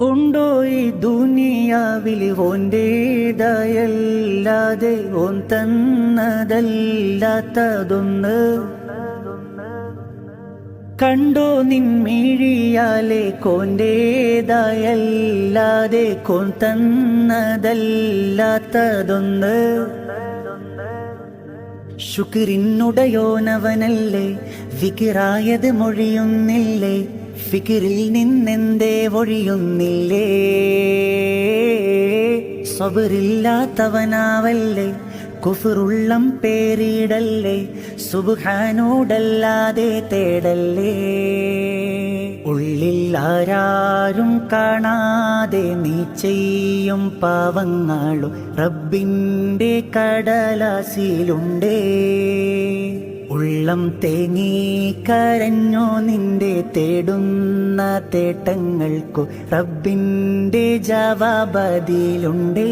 ഉണ്ടോ ഈ ദുനിയാവിൽ ഓൻ്റേതായല്ലാതെ ഓൻ തന്നതല്ലാത്തതൊന്ന്? കണ്ടോ നിൻമിഴിയാലെ കോൻ്റേതായല്ലാതെ കോൻ തന്നതല്ലാത്തതൊന്ന്? ശുക്രിനുടയോനവനല്ലേ, വികിറായത് മൊഴിയുന്നില്ലേ? ഫിക്കിറിൽ നിന്നെന്തേ ഒഴിയുന്നില്ലേ? സബറില്ലാത്തവനാവല്ലേ, കുഫറുള്ളം പേരിടല്ലേ, സുബ്ഹാനോടല്ലാതെ തേടല്ലേ. ഉള്ളിൽ ആരാരും കാണാതെ നീ ചെയ്യും പാവങ്ങളും റബ്ബിൻ്റെ കടലാസിലുണ്ടേ. ഉള്ളം തേങ്ങി കരഞ്ഞോ നിന്റെ തേടുന്ന തേട്ടങ്ങൾക്കു റബ്ബിൻ്റെ ജവാബതിലുണ്ടേ.